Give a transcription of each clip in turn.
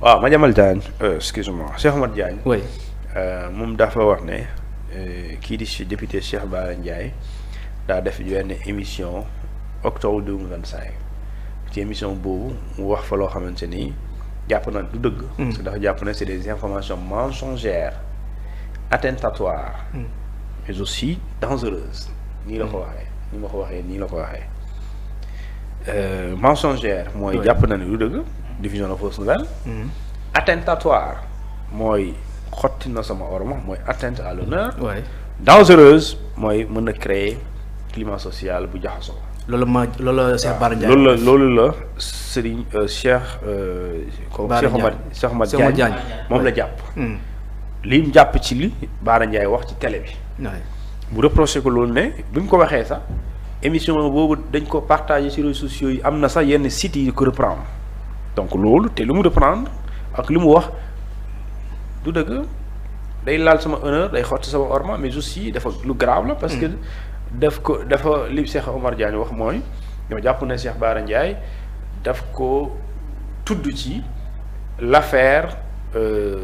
waaw Madiambal Diagne excuse-moi Cheikh Oumar Diagne. oui. moom dafa wax ne kii di député Cheikh Bara Ndiaye daa def benn émission octobre 2025 ci émission boobu mu wax fa loo xamante ni jàpp na du dëgg. parce que dafa jàpp ne c'est des informations mensongères attentatoires. mais aussi dangereuses. nii la ko waxee ni ma ko waxee nii la ko waxee. Mensongère mooy jàpp na ne du dëgg. diffusion de fausses nouvelles. Attentatoire mooy xotti na sama orma mooy atteinte à l'honneur. Dangereuse mooy mën na créer climat social bu jaxasoo. loolu la Cheikh Bara Ndiaye. loolu la Serigne Cheikh Oumar Diagne moom la jàpp. li mu jàpp ci li Bara Ndiaye wax ci télé bi. bu reproché ko loolu ne bi mu ko waxee sax émission boobu dañ ko partagé ci réseaux sociaux yi am na sax yenn sites yi ko reprendre. donc loolu te lu mu reprendre ak li mu wax du dëgg day laal sama honneur day xotti sama orma mais aussi dafa lu grave la parce que dafa li Cheikh Oumar Diagne wax mooy ñoo jàpp ne Cheikh Bara Ndiaye daf ko tudd ci l'affaire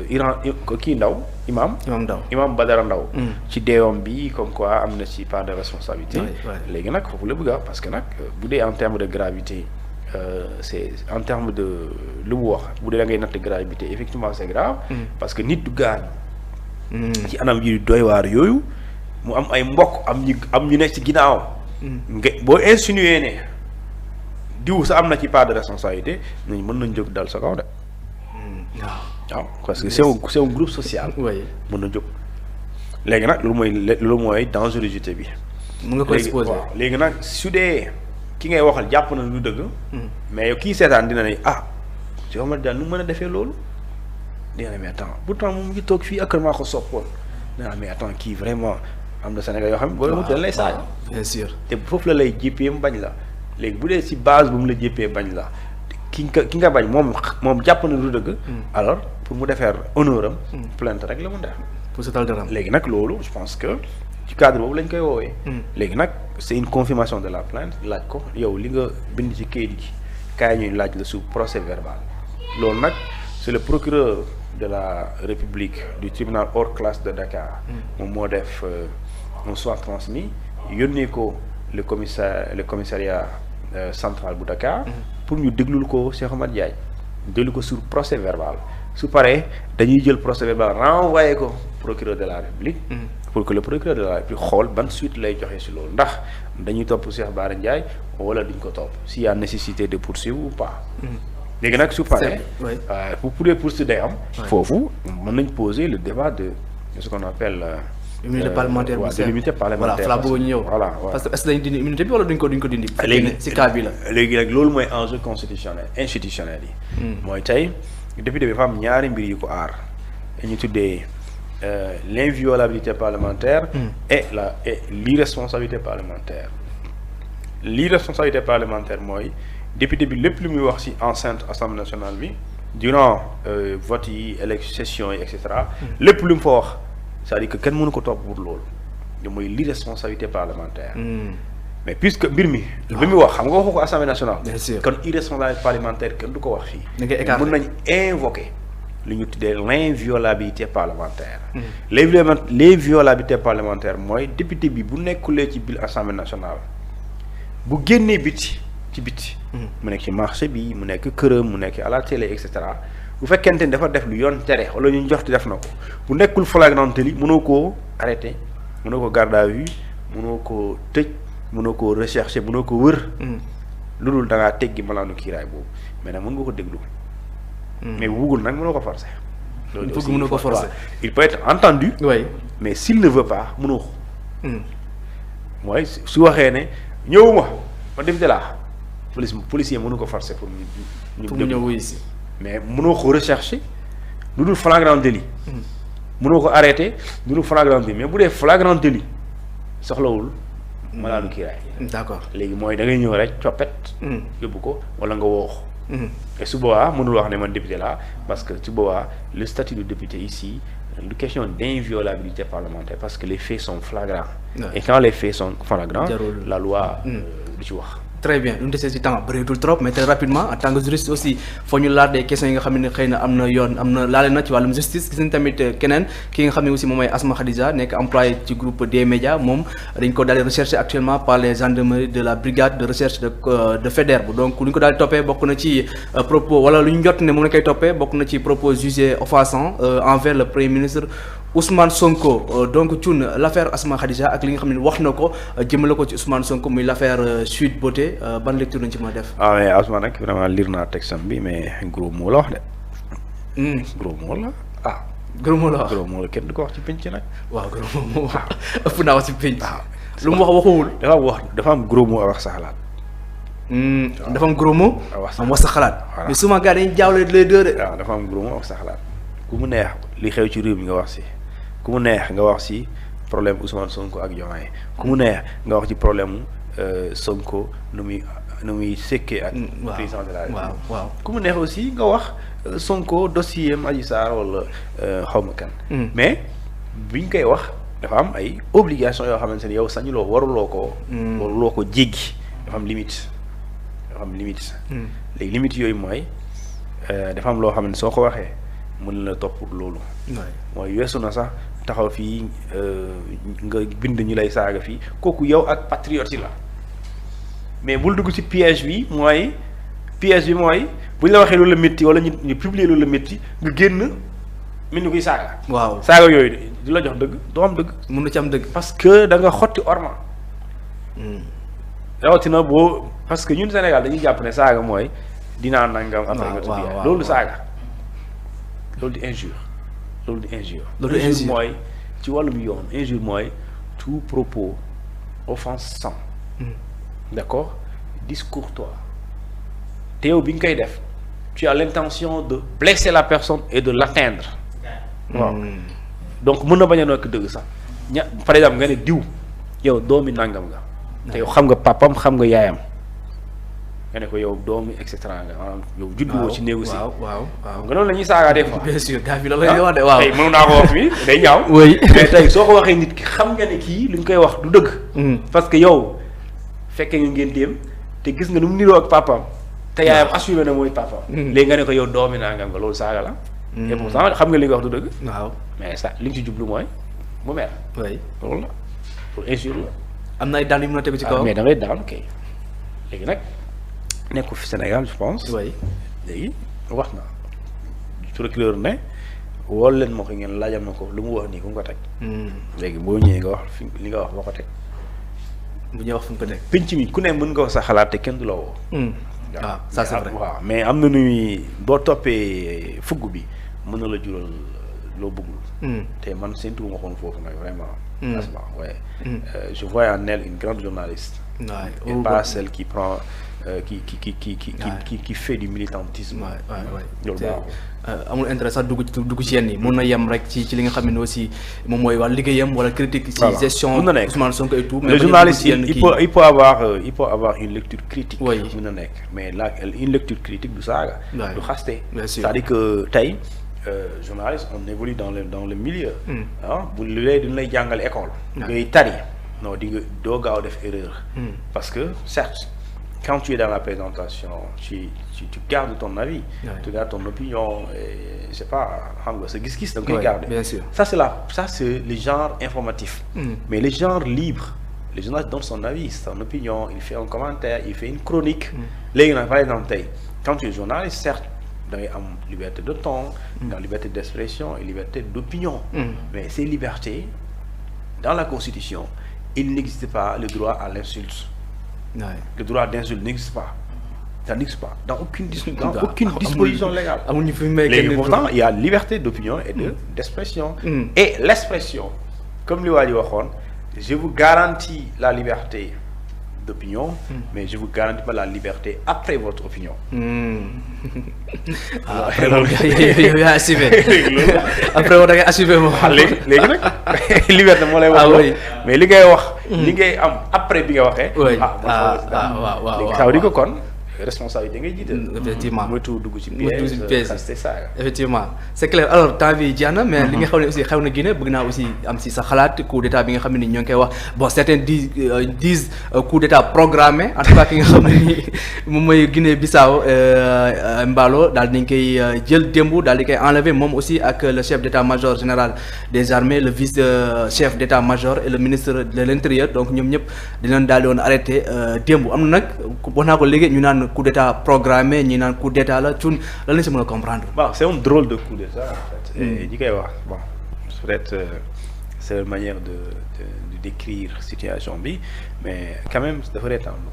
Iran kii Ndaw imam Badara Ndaw ci deewam bi comme quoi am na ci part de responsabilité léegi nag foofu la bëgg a parce que nag bu dee en terme de gravité c'est en termes de lu mu wax bu dee da ngay natt gravité effectivement c'est grave parce que nit du gaañ ci anam yi doy waar yooyu mu am ay mbokk am ñu nekk ci ginnaaw nga boo insinuer ne diw sa am na ci part de responsabilité nañ mën nañ jóg dal sa kaw de waaw parce que c'est un groupe social mën na jóg léegi nag loolu mooy dangerosité bi mu nga koy exposé léegi nag su dee ki ngay waxal jàpp na lu dëgg mais yow kii seetaan dina ne Cheikh Oumar Diagne nu mën a defee loolu dina ne mais attends pourtant moom ngi toog fii ak maa ko soppoon dina mais attends kii vraiment am na Sénégal yoo xam ne boo mu dañ lay saaj bien sûr te foofu la lay jéppee mu bañ la léegi bu dee si base bu mu la jéppee bañ la ki nga bañ moom jàpp na lu dëgg alors pour mu defeer honneur am plainte rek la mun def pour setal deram léegi nag loolu je pense que ci cadre boobu lañ koy woowee léegi nag c'est une confirmation de la plainte laaj ko yow li nga bind ci kayit gi kaay ñuy laaj la sous procès verbal loolu nag c'est le procureur de la République du tribunal hors classe de Dakar moom moo def un soit transmis yónnee ko le commissariat central bu Dakar pour ñu déglul ko Cheikh Oumar Diagne déglu ko sur procès verbal su paree dañuy jël procès verbal renvoyé ko procureur de la République pour que le procureur de la République xool ban suite lay joxe ci loolu ndax dañuy topp Cheikh Bara Ndiaye wala duñ ko topp s'il y a nécessité de poursuivre ou pas léegi nag su paree pour des poursuites day am foofu mën nañ poser le débat de ce qu'on appelle immunité parlementaire de l'immunité parlementaire voilà bëgg ñu ñëw voilà parce que est-ce que dañu dindi immunité bi wala duñ ko dindi léegi ci cas bi la léegi nag loolu mooy enjeu constitutionnel institutionnel yi mooy tey député bi dafa am ñaari mbir yu ko aar ñu tuddee l'inviolabilité parlementaire et l'irresponsabilité parlementaire l'irresponsabilité parlementaire mooy député bi lépp lu muy wax ci enceinte assemblée nationale bi durant vote yi session yi et cetera lépp lu mu fa wax c'est-à-dire que kenn mënu ko topp pour loolu mooy l'irresponsabilité parlementaire mais puisque mbir mi bi muy wax xam nga waxu ko assemblée nationale kon irresponsabilité parlementaire kenn du ko wax fii mën nañ invoquer lu ñu tuddee l'inviolabilité parlementaire l'inviolabilité parlementaire mooy député bi bu nekkulee ci biir assemblée nationale bu génnee ci biti mu nekk ci marché bi mu nekk këram mu nekk à la télé et cetera bu fekkente ni dafa def lu yoon tere wala ñu jox def na ko bu nekkul flagrant délit mënoo koo arrêté mënoo ko garde à vue mënoo koo tëj mënoo koo rechercher mënoo ko wër lu dul da ngaa teggi malaanu kiiraay boobu mais nag mën nga ko déglu mais bu bëggul nag mënoo ko forcer loolu aussi mënoo ko forcer il peut être entendu mais s'il ne veut pas mënoo ko mooy su waxee ne ñëwuma ma député laa policier mënu ko forcer pour ñu ñëw wuyu si mais mënoo ko rechercher lu dul flagrant délit mënoo ko arrêter lu dul flagrant délit mais bu dee flagrant délit soxlawul malaanu kiiraay d'accord léegi mooy da ngay ñëw rek coppet yóbbu ko wala nga woox et su boobaa mënul wax ne man député là parce que su boobaa le statut de député ici une question d'inviolabilité parlementaire parce que les faits sont flagrants et quand les faits sont flagrants la loi du ci wax très bien lu ñu desee ci temps bëreetul trop mais très rapidement en tant que juriste aussi foo ñu laal des questions yi nga xam ne xëy na am na yoon am na laale na ci wàllum justice gis nañ tamit keneen ki nga xam ne aussi moom mooy Asma Khadija nekk employé ci groupe des médias moom dañ ko daal di recherché actuellement par les gendarmeries de la brigade de recherche de Faidherbe donc lu ñu ko daal di toppee bokk na ci propos wala lu ñu jot ne moom la koy toppee bokk na ci propos jugés offensants envers le premier ministre Ousmane Sonko donc Thioune l'affaire Asma Khadija ak li nga xam ne wax na ko jëmale ko ci Ousmane Sonko muy l'affaire Sweet Beauté ban lecture lañ ci mën a def. ah mais Asma nag vraiment lire naa texte bi mais gros mot la wax de. gros mot la ah. gros mot la wax gros mot la kenn du ko wax ci penc nag. waaw gros mot moo wax ëpp naa wax ci penc. lu mu wax waxuwul. dafa am gros mot a wax sa xalaat. dafa am gros mot. am wax sa xalaat. mais souvent gars dañuy jaawle les deux de. waaw dafa am gros mot wax sa xalaat ku mu neex li xew ci réew mi nga wax si. ku mu neex nga wax ci problème Ousmane Sonko ak Diomaye ku mu neex nga wax ci problème Sonko nu muy sekkee ak président de la République waaw ku mu neex aussi nga wax Sonko dossier am Adji Sarr wala xawma kan mais biñ koy wax dafa am ay obligation yoo xamante ni yow sañuloo waruloo ko jéggi dafa am limite léegi limite yooyu mooy dafa am loo xam ne soo ko waxee mën la topp loolu mooy weesu na sax taxaw fii nga bind ñu lay saaga fii kooku yow ak patriote yi la mais bul dugg ci piège bi mooy buñ la waxee loolu la métti wala ñu publier loolu la métti nga génn mel ni koy saaga. waaw saaga yooyu du la jox dëgg doo am dëgg. mun na ci am dëgg. parce que da nga xotti orma. rawatina boo parce que ñun Sénégal dañuy jàpp ne saaga mooy dinaa nangam. après nga tudd loolu saaga loolu di injure. injure mooy ci wàllum yoon injure mooy tout propos offensant. d'accord discourtois te yow bi nga koy def tu as l'intention de blesser la personne et de l'atteindre. waaw donc mën na bañ a nekk dëgg sax par exemple nga ne diw yow doomi nangam nga. te yow xam nga papam xam nga yaayam. nga ne ko yow doomi et cetera nga maanaam yow judduwoo ci néegu si. waaw nga noonu la ñuy saagaa des fois. bien sûr gars bi la lay wax de waaw. tey mënu naa ko wax fii day ñaaw. oui mais tey soo ko waxee nit ki xam nga ne kii lu ñu koy wax du dëgg. parce que yow fekkee nga ngeen dem te gis nga nu mu niroo ak papaam. te yaayam assuré na mooy papaam. léegi nga ne ko yow doomi nangam nga loolu saaga la. et pourtant xam nga li nga wax du dëgg. waaw mais ça li nga ci jublu mooy mu mer. oui loolu la pour injure la. am na ay daan yu mën a tegu ci kaw. mais da ngay daan kay léegi nag. nekku fi Sénégal je pense. oui léegi wax na procureur ne wool leen ma ko ngeen laajal ma ko lu mu wax nii ku mu ko teg. léegi boo ñëwee nga wax fi li nga wax boo ko teg. bu ñuy wax fu mu ko teg. penc mi ku ne mën nga wax sa xalaat te kenn du la woo. waaw ça c'est vrai waaw mais am na nuy boo toppee fugg bi mën na la jural loo bëggul. te man séntu ma xoon foofu nag vraiment. Asma ouais. Je vois en elle une grande journaliste. Ouais. Et pas celle qui prend. Qui fait du militantisme. loolu amul intérêt sax dugg ci yenn yi mun na yem rek ci li nga xam ne aussi moom mooy wàllu liggéeyam wala critique ci gestion Ousmane Sonko et tout. mais le journaliste il peut avoir une lecture critique. oui mun na nekk mais là une lecture critique du saaga. du xaste. c'est-à-dire que tey journaliste on évolue dans le milieu. ah bu lay duñ lay jàngal école. ngay tari non di nga doo gaaw def erreur. parce que certes. Quand tu es dans la présentation, tu gardes ton avis, tu gardes ton opinion, et, je sais pas, ce gis-gis, donc regarde. Bien sûr. Ça c'est le genre informatif. Mais le genre libre, le journaliste donne son avis, son opinion, il fait un commentaire, il fait une chronique. Là, par exemple, quand tu es journaliste, certes, tu as une liberté de ton, une liberté d'expression, une liberté d'opinion. Mais ces libertés, dans la Constitution, il n'existe pas le droit à l'insulte. Le droit d'insulte n'existe pas. Ça n'existe pas. Dans aucune disposition légale. Et pourtant, il y a liberté d'opinion et d'expression. Et l'expression, comme le Wadi Wachon, je vous garantis la liberté d'opinion, mais je vous garantis pas la liberté après votre opinion. Après, il y a assumer. Après, on a assumer. Liberté, mais li ngay wax li ngay am après bi nga waxee. waaw ça veut dire que kon responsabilité ngay jiital. Effectivement mooy tout dugg ci piège c'est ça. Effectivement c'est clair alors temps bi jeex na mais li nga xam ne aussi xew na Guinée bëgg naa aussi am si sa xalaat coup d'état bi nga xam ne ni ñoo ngi koy wax bon certains disent coup d'état programmé en tout cas ki nga xam ne ni moom mooy Guinée Bissau Embalo daal di nañ koy jël démb daal di koy enlever moom aussi ak le chef d'état-major général des armées le vice chef d'état-major et le ministre de l'intérieur donc ñoom ñëpp di leen daal di woon arrêté démb am na nag wax naa ko léegi ñu naan coup d'état programmé ñi naan coup d'état la cun lan lañ si mën a comprendre. Bon c'est un drôle de coup d'état en fait. ñi koy wax bon peut-être c'est une manière de décrire situation bi mais quand même dafa reetaanlu.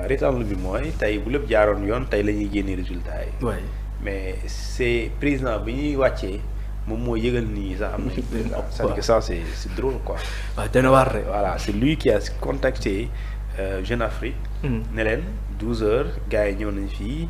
reetaanlu bi mooy tey bu lépp jaaroon yoon tey la ñuy génne résultat yi. mais c'est président bi ñuy wàccee moom moo yëgal nii sax am nañ. c'est-à-dire que ça c'est drôle quoi. waaw dana war rek. voilà c'est lui qui a contacté Jeune Afrique. ne leen 12 heures gars yi ñëw nañ fii.